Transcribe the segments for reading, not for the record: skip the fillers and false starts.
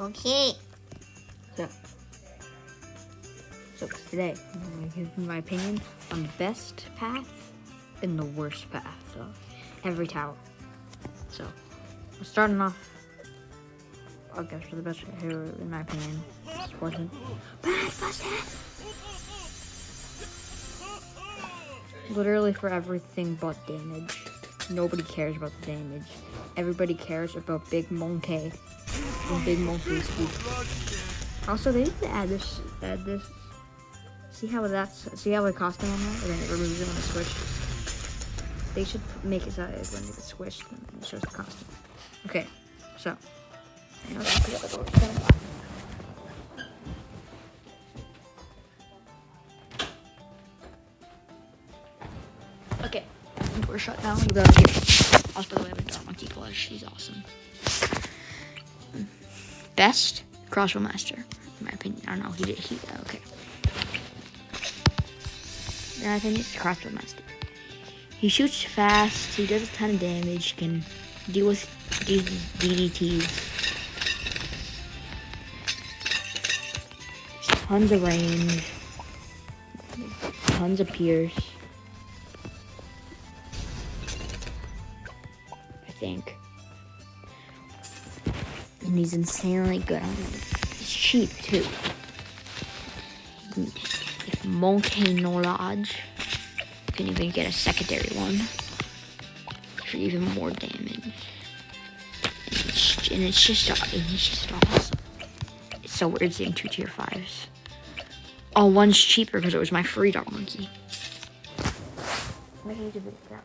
Okay. So today, I'm going to give my opinion on the best path and the worst path of every tower. So, we're starting off, I guess, for the best here, in my opinion. This wasn't bad, literally for everything but damage. Nobody cares about the damage. Everybody cares about Big Monkey and Big Monkey's speed. Also, they need to add this. See how it cost them on that? And then it removes it when it's squished. They should make it so that when it's squished, and it shows the costume. Okay, so. Okay, we're shut down. You go here. Also, by the way, I have a Dark Monkey plush. She's awesome. Best crossbow master, in my opinion. I don't know. Okay. In my opinion, it's the crossbow master. He shoots fast. He does a ton of damage. Can deal with DDTs. Tons of range. Tons of pierce. I think. And he's insanely good on it. He's cheap too. If Monkey no Lodge, you can even get a secondary one for even more damage. And it's just awesome. It's so weird seeing 2 tier 5s. Oh, one's cheaper because it was my free Dark Monkey. Make a YouTube video for that.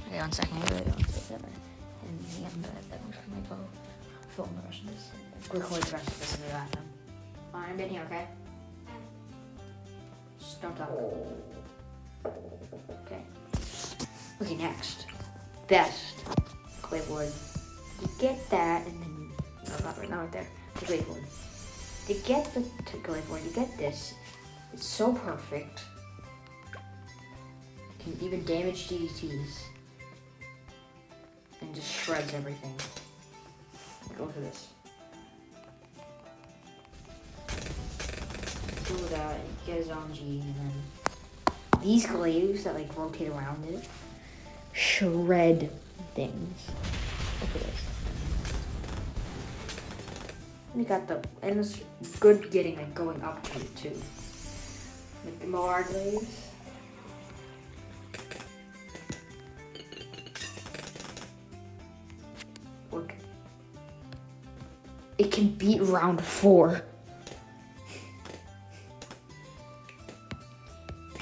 Okay, 1 second. I really don't take that. And that one's for my phone. Film the rest of this. Record the rest of this in the bathroom. I'm in here, okay? Just don't talk. Okay. Okay, next. Best Claywood. You get that, and then not right there. The Claywood. To get the Claywood, you get this. It's so perfect. Can even damage DDTs. And just shreds everything. Look at this. Do that, get his own G, and then these glaives that like rotate around it shred things. Look at this. And you got and it's good getting like going up to it too. Like the Molar glaives. Look. It can beat round 4.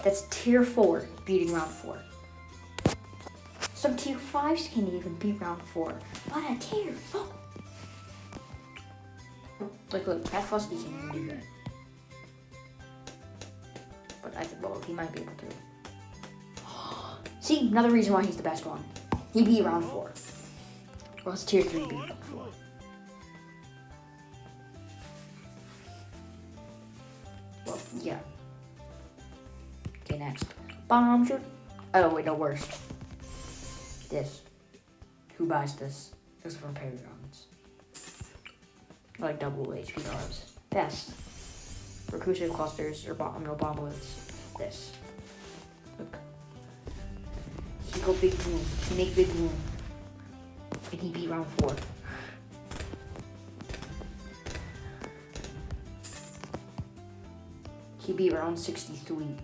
That's tier 4 beating round 4. Some tier 5s can't even beat round 4. But a tier 4. Like look, Pat Fusty can't even do that. But I think, well, he might be able to. See, another reason why he's the best one. He beat round 4. Well, it's tier 3 beat round 4. Well, yeah. Okay, next. Bomb shoot. Oh, wait, no, worse. This. Who buys this? This is from Paragons. Like double HP dollars. Best. Recursive clusters or no bomb bullets. This. Look. He go big boom. He make big boom. And he beat round 4. He beat round 63.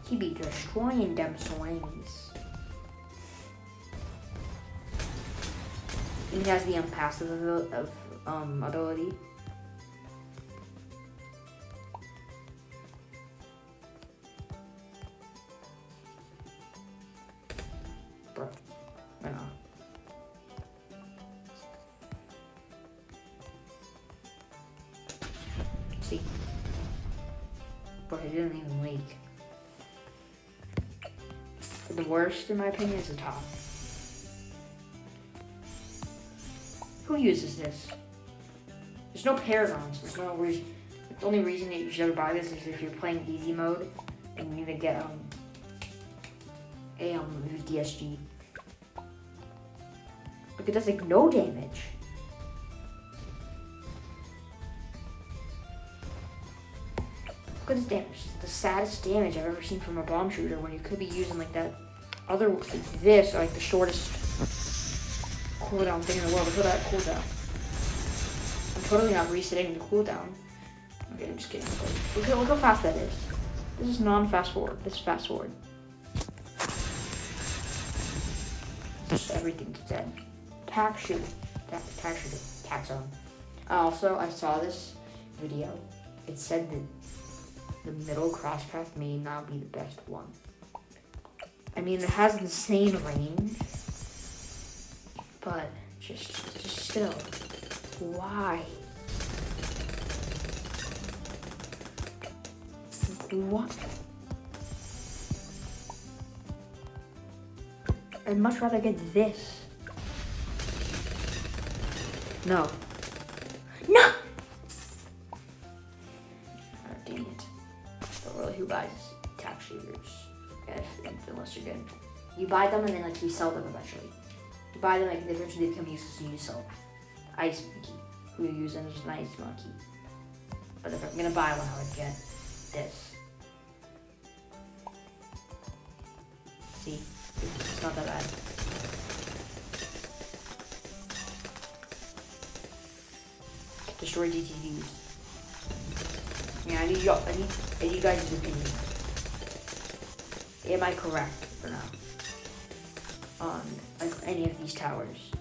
He be destroying them swings. And he has the unpassive ability. Bro, I know. See? Bro, he didn't even leak. The worst, in my opinion, is the top. Who uses this? There's no paragons. There's no reason. The only reason that you should ever buy this is if you're playing easy mode and you need to get a DSG. Look, it does like no damage. Look at this damage. It's the saddest damage I've ever seen from a bomb shooter when you could be using like that other, like this, or like the shortest cooldown thing in the world. Look at that cooldown. I'm totally not resetting the cooldown. Okay, I'm just kidding. Look how fast that is. This is non-fast forward. This is fast forward. Just everything's dead. Tack shoot. Tack shoot. Tack zone. Also, I saw this video. It said that the middle cross path may not be the best one. I mean, it has insane range, but just still, why? What? I'd much rather get this. No. No! Oh, dang it. But really, who buys tack shooters? Unless you're good. You buy them and then like you sell them eventually. You buy them, like eventually they become useless and you sell them. Ice monkey. Who you use as an ice monkey. But if I'm gonna buy one, I would get this. See? It's not that bad. Destroy DTVs. Yeah, I need you guys' opinion. Am I correct or not? On like any of these towers.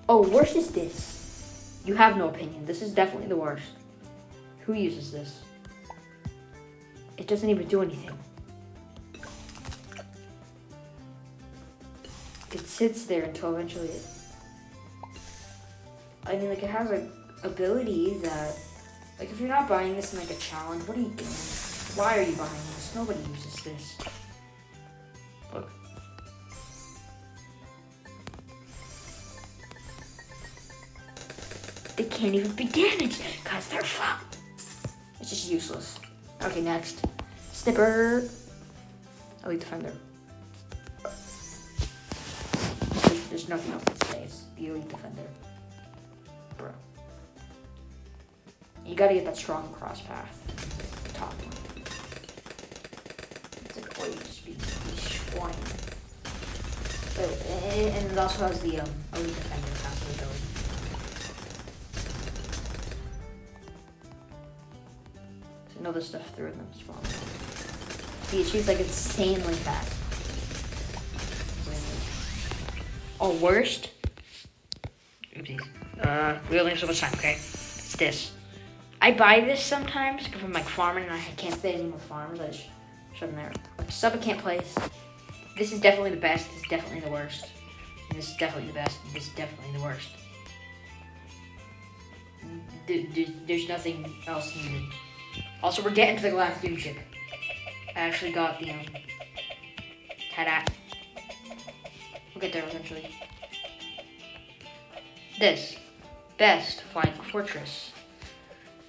Oh, worst is this. You have no opinion. This is definitely the worst. Who uses this? It doesn't even do anything. It sits there until eventually it... I mean, like, it has, like, abilities that... Like, if you're not buying this in, like, a challenge, what are you doing? Why are you buying this? Nobody uses this. Look. They can't even be damaged because they're fun. It's just useless. Okay, next. Snipper. Elite Defender. There's nothing else to say. It's the Elite Defender. Bro. You gotta get that strong cross path. Top one. It's like, or you just be destroying it. And it also has the Elite Defender passive ability. So know the stuff through them as well. See, she's like insanely fast. Oh, worst? Oopsies. We only have so much time, okay? It's this. I buy this sometimes if I'm like farming and I can't stay any more farms. I just shove them there. Like, stuff I can't place. This is definitely the best. This is definitely the worst. And this is definitely the best. And this is definitely the worst. There's nothing else needed. Also, we're getting to the last doom ship. I actually got the ta-da. We'll get there eventually. This. Best flying fortress.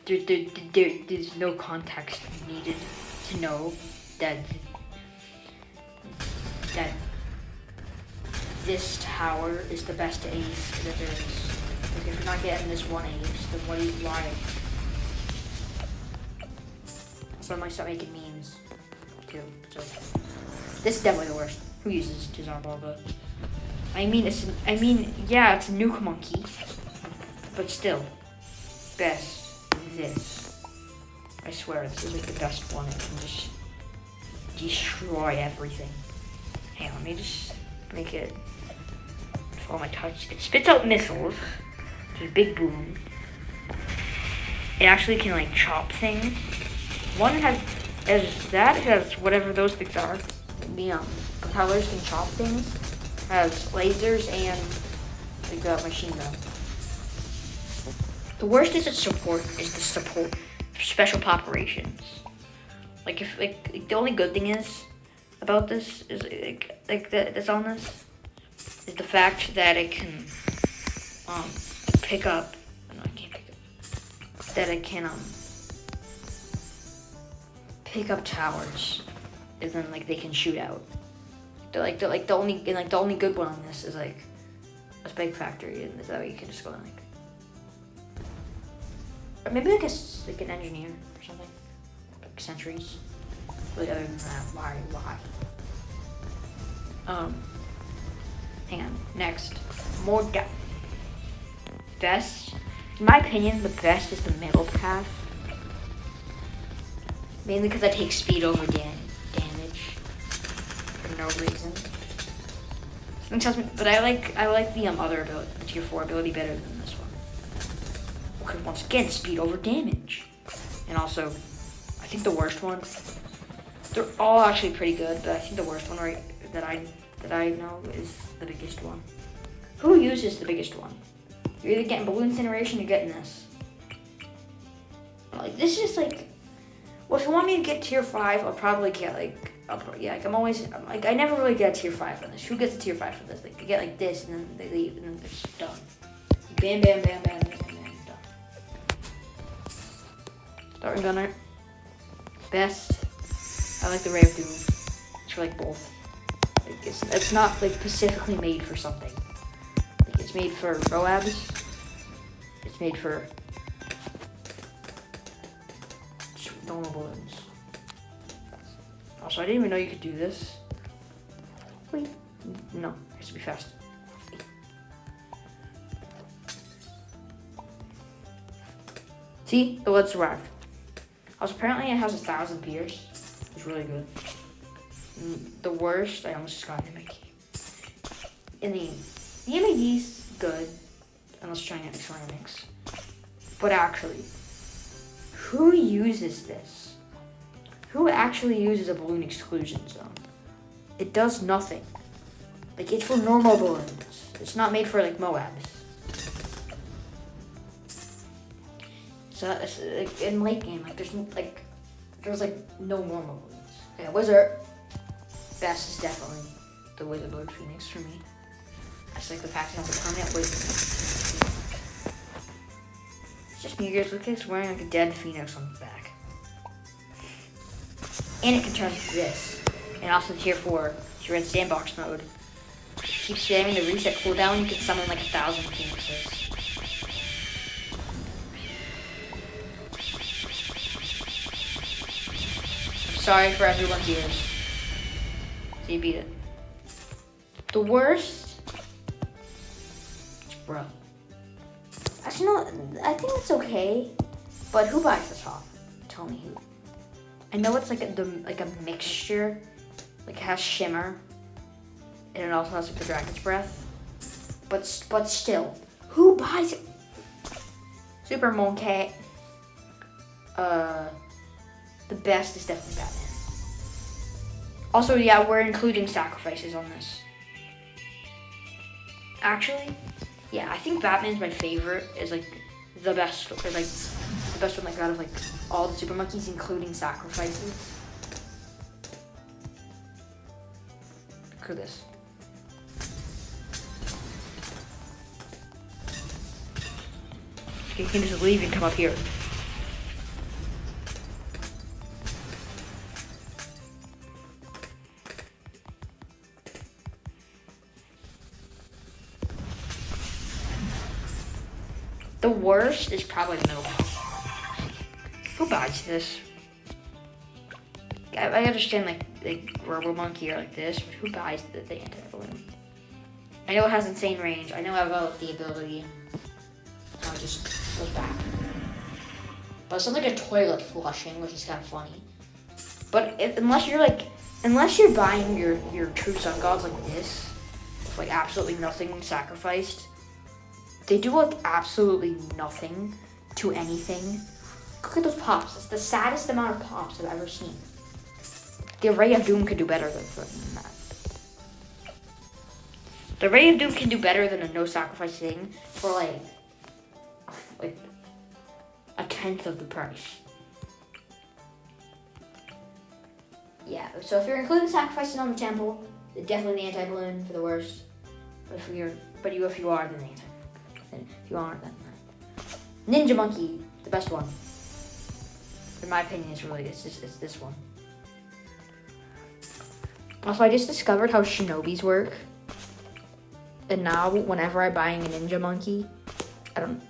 There's no context needed to know that this tower is the best ace that there is. Like, if you're not getting this one ace, then what are you lying? So I might start making memes too. So this is definitely the worst. Who uses Disarm Ball? But I mean, yeah, it's a nuke monkey, but still, best this. I swear, this is like the best one. It can just destroy everything. Hang on, let me just make it follow my touch. It spits out missiles. There's a big boom. It actually can like chop things. One has whatever those things are. The propellers can chop things. Has lasers and like a machine gun. The worst is the support. Special operations. Like if the only good thing is about this is that's on this is the fact that it can pick up. No, I can't pick up. That I can pick up towers, and then like they can shoot out. The only good one on this is like a spike factory, and that way you can just go like, or maybe like an engineer or something, like sentries. But other than that, why? Hang on. Next, more best. In my opinion, the best is the middle path. Mainly because I take speed over damage for no reason. Something tells me, but I like the other ability, the tier 4 ability better than this one. Because once again, speed over damage, and also, I think the worst one. They're all actually pretty good, but I think the worst one that I know is the biggest one. Who uses the biggest one? You're either getting balloon incineration or you're getting this. Like this is just like, well, if you want me to get tier 5, I'll probably get I never really get a tier 5 on this. Who gets a tier 5 for this? Like they get like this and then they leave and then they're just done. Bam, bam, bam, bam, bam, bam, done. Starting gunner. Best. I like the Ray of Doom. It's for like both. Like it's not like specifically made for something. Like it's made for Moabs. It's made for normal balloons. Also, I didn't even know you could do this. Wait, no, it has to be fast. See, the lead survived. Also, apparently it has 1,000 Pierce. It's really good. The worst, I almost just got an MAD. In the MAD's good, unless you're trying to get ceramics. But actually, who uses this? Who actually uses a balloon exclusion zone? It does nothing. Like, it's for normal balloons. It's not made for, like, Moabs. So, it's, like, in late game, like, there's no normal balloons. Okay, Wizard. Best is definitely the Wizard Lord Phoenix for me. I just like the fact it has a permanent wizard. It's just me, guys. Look at it's wearing like a dead Phoenix on the back. And it can turn into this. And also tier 4, if you're in sandbox mode, keep spamming the reset cooldown, you can summon like 1,000 Phoenixes. I'm sorry for everyone's ears. So you beat it. The worst? Bro. Actually, no, I think it's okay. But who buys the top? Tell me who. I know it's like a mixture. Like it has shimmer. And it also has like the dragon's breath. But still, who buys it? Super Monkey. The best is definitely Batman. Also, yeah, we're including sacrifices on this. Actually, yeah, I think Batman's my favorite. Is like the best, or like the best one like out of like all the super monkeys, including sacrifices. Look at this. Okay, you can just leave and come up here. The worst is probably the middle path. Who buys this? I understand like Robo Monkey or like this, but who buys the anti-balloon? I know it has insane range. I know about the ability. Now it just goes back. But it sounds like a toilet flushing, which is kind of funny. But unless you're buying your true sun gods like this, with like absolutely nothing sacrificed. They do like absolutely nothing to anything. Look at those pops. It's the saddest amount of pops I've ever seen. The Ray of Doom could do better than that. The Ray of Doom can do better than a no sacrifice thing for like a tenth of the price. Yeah, so if you're including sacrifices on the temple, definitely the anti-balloon for the worst. But if you are, then the anti. if you want that. Ninja Monkey, the best one. In my opinion, it's this one. Also, I just discovered how Shinobis work. And now, whenever I'm buying a Ninja Monkey, I don't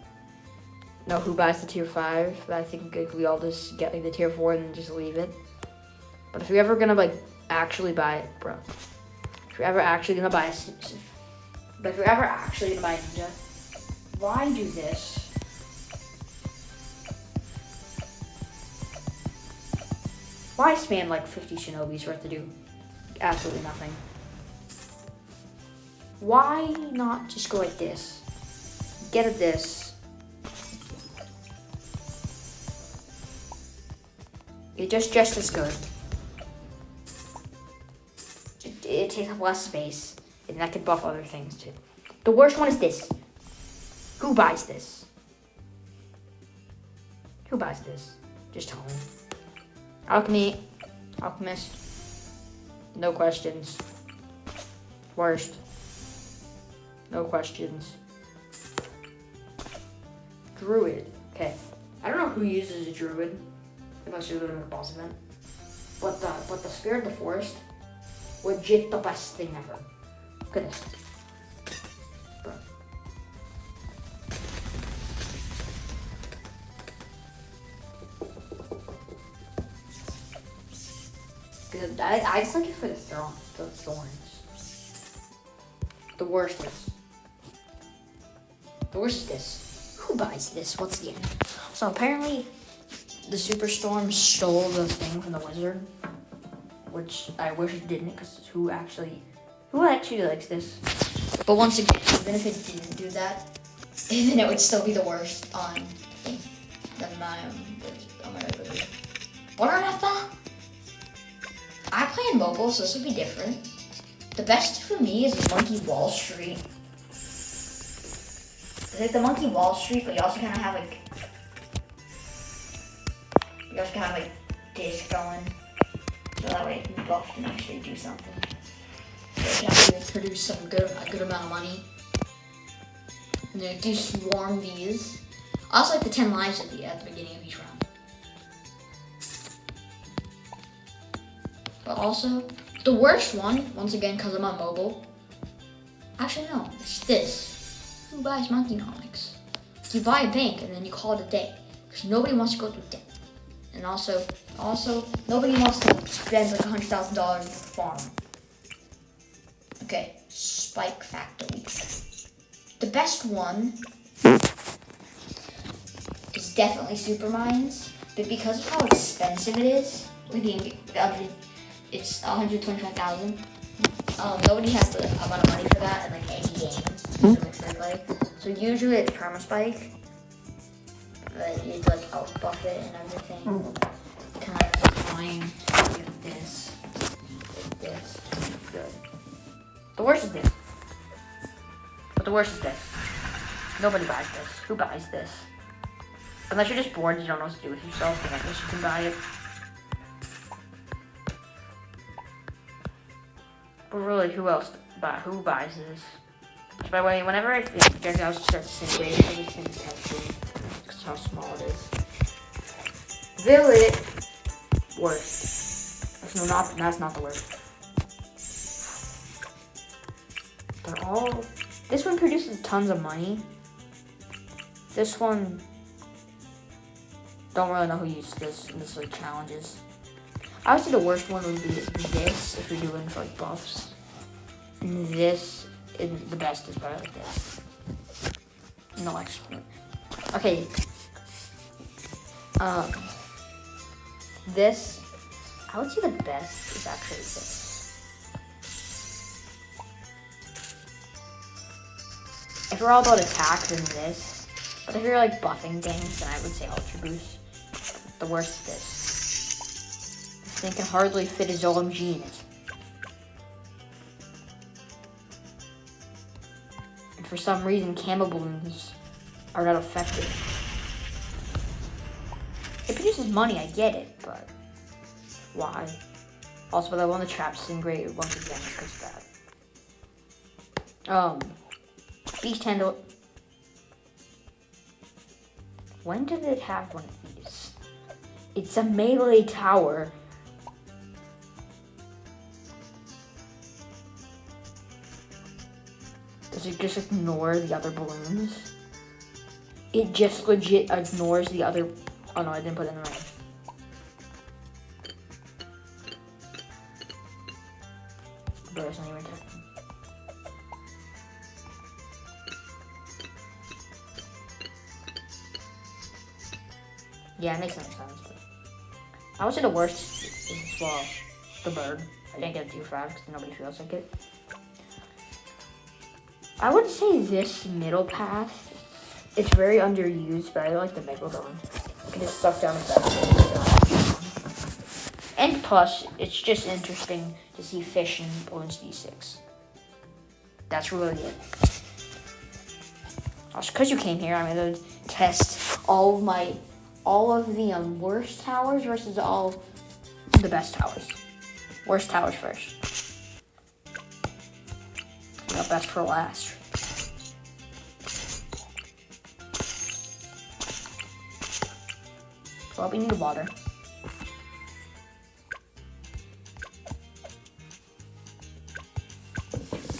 know who buys the tier 5, but I think we all just get like the tier 4 and then just leave it. But if you're ever gonna like actually buy it, bro. If you're ever actually gonna buy a Ninja, why do this? Why spam like 50 Shinobis worth to do absolutely nothing? Why not just go like this? Get at this. It's just as good. It takes up less space, and that could buff other things too. The worst one is this. Who buys this? Who buys this? Just tell me. Alchemist. No questions. Worst. No questions. Druid. Okay. I don't know who uses a druid, unless you're doing a boss event. But the Spirit of the Forest, legit the best thing ever. Look at this. Bro. I just like it for the thorns. The worst is this. Who buys this? Once again. So apparently, the Superstorm stole the thing from the wizard, which I wish it didn't, because who actually likes this? But once again, even if it didn't do that, then it would still be the worst on my regular. I play in mobile, so this would be different. The best for me is Monkey Wall Street. It's like the Monkey Wall Street, but you also kind of have like this going, so that way it can be buffed and actually do something. So it can actually produce a good amount of money. And then do swarm these. I also like the 10 lives at the beginning of each round. But also, the worst one, once again, because I'm on mobile. Actually, no, it's this. Who buys Monkeynomics? You buy a bank and then you call it a day. Because nobody wants to go through debt. And also, nobody wants to spend like $100,000 to farm. Okay, Spike Factory. The best one is definitely Supermines, but because of how expensive it is, it's 125,000. Nobody has the amount of money for that in like any game. So usually it's Karma Spike. But you'd like outbuff it and everything. Kind of annoying. Like this. Good. The worst is this. But the worst is this. Nobody buys this. Who buys this? Unless you're just bored and you don't know what to do with yourself, then I guess you can buy it. But really, who buys this? Which, by the way, whenever I think you guys start disintegrating, I just think because how small it is. Village, worst. That's not the worst. They're all. This one produces tons of money. This one, don't really know who uses this in this like challenges. Obviously, the worst one would be this if you're doing for like buffs. And this is the best is probably like this. No expert. Okay. This, I would say the best is actually this. If we're all about attack, then this. But if you're like buffing things, then I would say Ultra Boost. The worst is this. This thing can hardly fit his OMG in it. And for some reason, camo balloons are not effective. It produces money, I get it, but why? Also, but I want the trap disintegrate once again because of that. Beast handle. When did it have one of these? It's a melee tower. Does it just ignore the other balloons? It just legit ignores the other... Oh no, I didn't put it in the range. The bear's not even attacking. Yeah, it makes sense. But I would say the worst is, well, the bird. I didn't get it too fast because nobody feels like it. I would say this middle path, it's very underused, but I like the megalodon. You can just suck down his back. And plus, it's just interesting to see fish in btd6. That's really it. Also, because you came here, I'm going to test all of the worst towers versus all the best towers. Worst towers first. Got best for last. Well, we need water.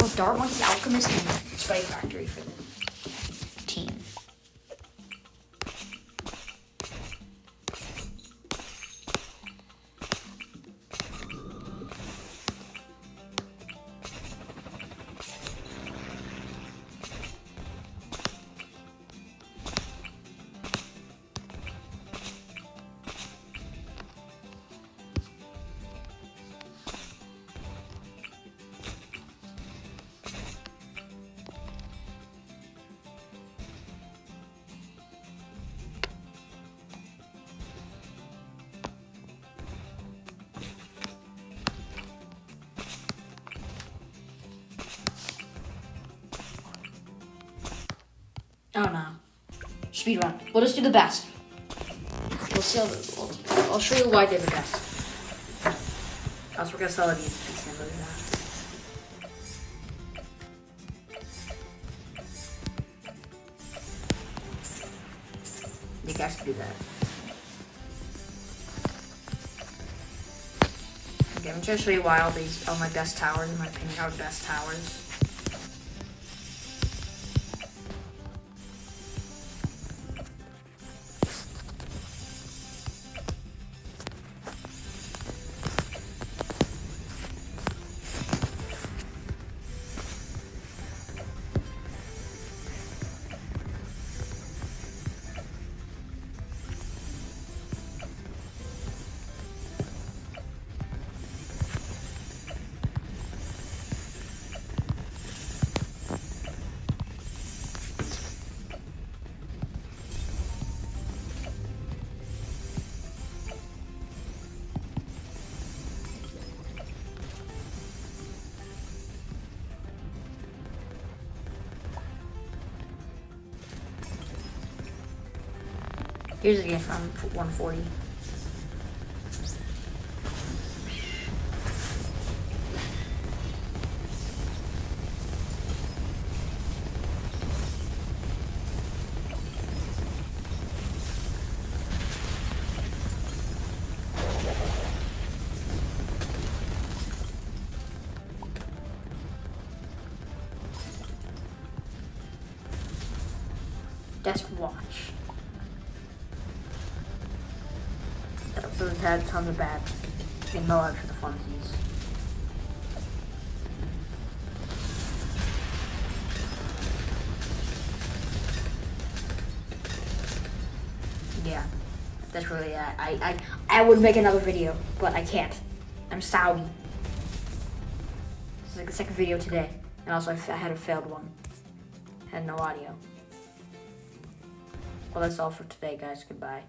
Oh, Dart wants the Alchemist and Spike Factory for the team. Oh no. Speedrun. We'll just do the best. We'll sell it. I'll show you why they're the best. Else we're gonna sell these. You guys can do that. Okay, I'm gonna show you why all my best towers, in my opinion, are best towers. Here's a game from 140. Just watch. So it's had tons of bad. You know it for the funsies. Yeah, that's really I would make another video, but I can't. I'm sorry. This is like the second video today, and also I had a failed one. Had no audio. Well, that's all for today, guys. Goodbye.